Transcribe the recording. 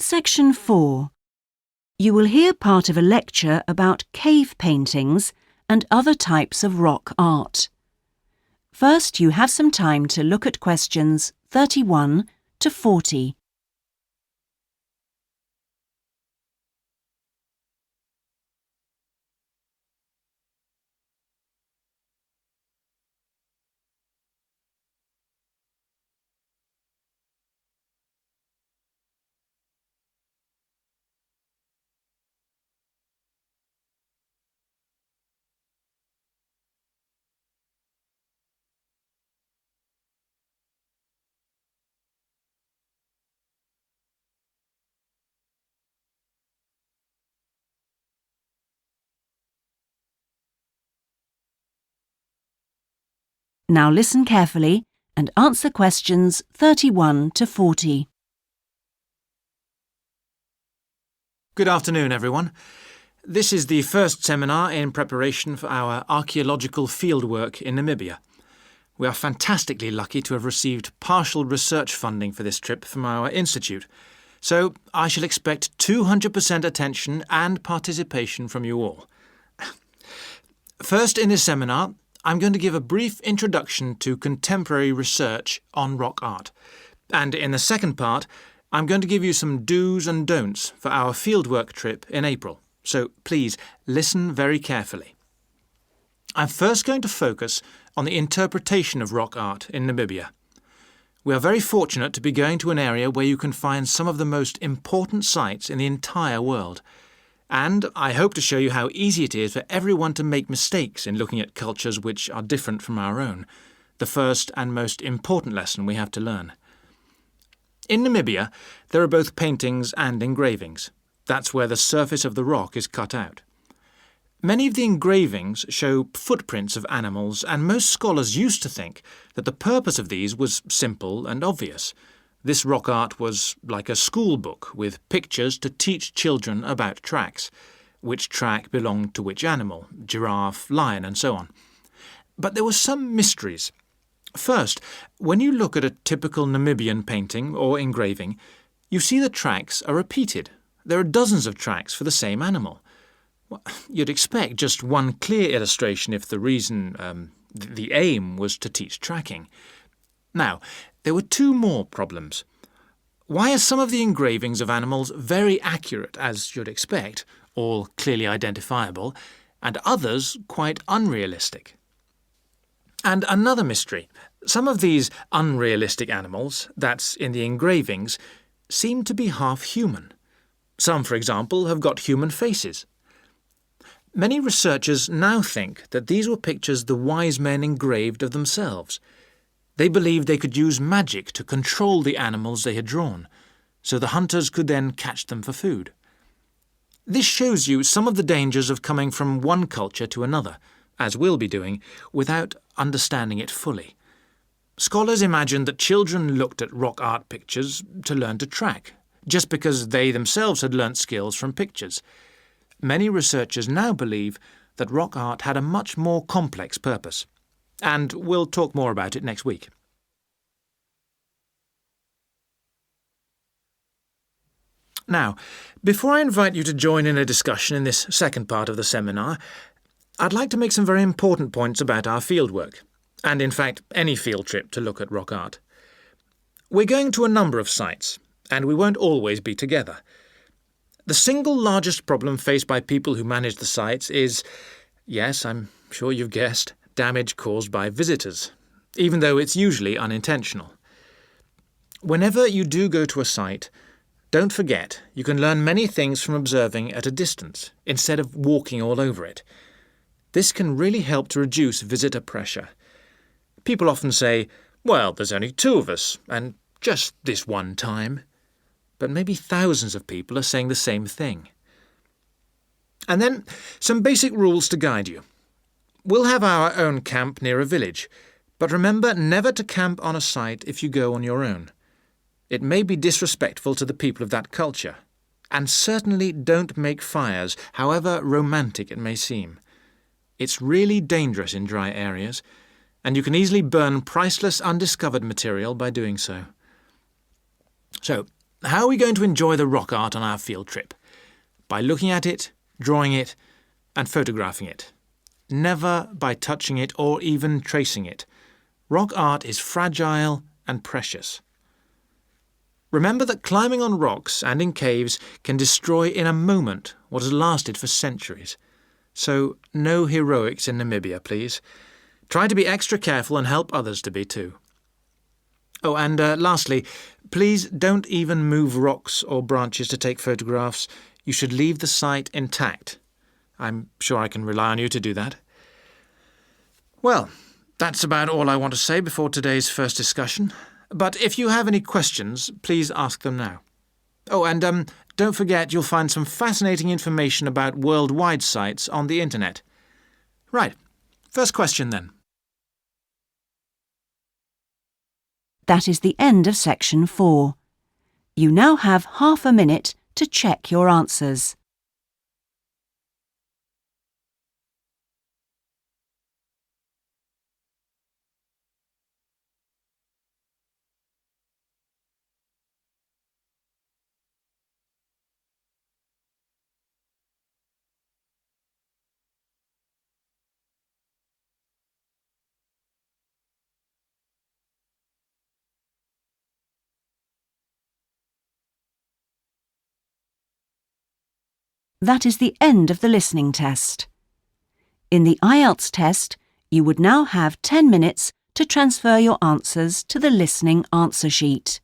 Section 4. You will hear part of a lecture about cave paintings and other types of rock art. First, you have some time to look at questions 31 to 40. Now listen carefully and answer questions 31 to 40. Good afternoon, everyone. This is the first seminar in preparation for our archaeological fieldwork in Namibia. We are fantastically lucky to have received partial research funding for this trip from our institute, so I shall expect 200% attention and participation from you all. First, in this seminar, I'm going to give a brief introduction to contemporary research on rock art. And in the second part, I'm going to give you some do's and don'ts for our fieldwork trip in April. So please listen very carefully. I'm first going to focus on the interpretation of rock art in Namibia. We are very fortunate to be going to an area where you can find some of the most important sites in the entire world. And I hope to show you how easy it is for everyone to make mistakes in looking at cultures which are different from our own, the first and most important lesson we have to learn. In Namibia, there are both paintings and engravings. That's where the surface of the rock is cut out. Many of the engravings show footprints of animals, and most scholars used to think that the purpose of these was simple and obvious. This rock art was like a school book with pictures to teach children about tracks, which track belonged to which animal, giraffe, lion, and so on. But there were some mysteries. First, when you look at a typical Namibian painting or engraving, you see the tracks are repeated. There are dozens of tracks for the same animal. Well, you'd expect just one clear illustration if the aim was to teach tracking. Now, there were two more problems. Why are some of the engravings of animals very accurate, as you'd expect, all clearly identifiable, and others quite unrealistic? And another mystery. Some of these unrealistic animals, that's in the engravings, seem to be half human. Some, for example, have got human faces. Many researchers now think that these were pictures the wise men engraved of themselves. They believed they could use magic to control the animals they had drawn, so the hunters could then catch them for food. This shows you some of the dangers of coming from one culture to another, as we'll be doing, without understanding it fully. Scholars imagined that children looked at rock art pictures to learn to track, just because they themselves had learnt skills from pictures. Many researchers now believe that rock art had a much more complex purpose. And we'll talk more about it next week. Now, before I invite you to join in a discussion in this second part of the seminar, I'd like to make some very important points about our fieldwork, and in fact any field trip to look at rock art. We're going to a number of sites, and we won't always be together. The single largest problem faced by people who manage the sites is, yes, I'm sure you've guessed, damage caused by visitors, even though it's usually unintentional. Whenever you do go to a site, don't forget you can learn many things from observing at a distance, instead of walking all over it. This can really help to reduce visitor pressure. People often say, well, there's only 2 of us, and just this one time. But maybe thousands of people are saying the same thing. And then some basic rules to guide you. We'll have our own camp near a village, but remember never to camp on a site if you go on your own. It may be disrespectful to the people of that culture, and certainly don't make fires, however romantic it may seem. It's really dangerous in dry areas, and you can easily burn priceless undiscovered material by doing so. So, how are we going to enjoy the rock art on our field trip? By looking at it, drawing it, and photographing it. Never by touching it or even tracing it. Rock art is fragile and precious. Remember that climbing on rocks and in caves can destroy in a moment what has lasted for centuries. So no heroics in Namibia, please. Try to be extra careful and help others to be too. Oh, and lastly, please don't even move rocks or branches to take photographs. You should leave the site intact. I'm sure I can rely on you to do that. Well, that's about all I want to say before today's first discussion. But if you have any questions, please ask them now. Oh, and don't forget you'll find some fascinating information about worldwide sites on the internet. Right, first question then. That is the end of section 4. You now have half a minute to check your answers. That is the end of the listening test. In the Ielts test, you would now have 10 minutes to transfer your answers to the listening answer sheet.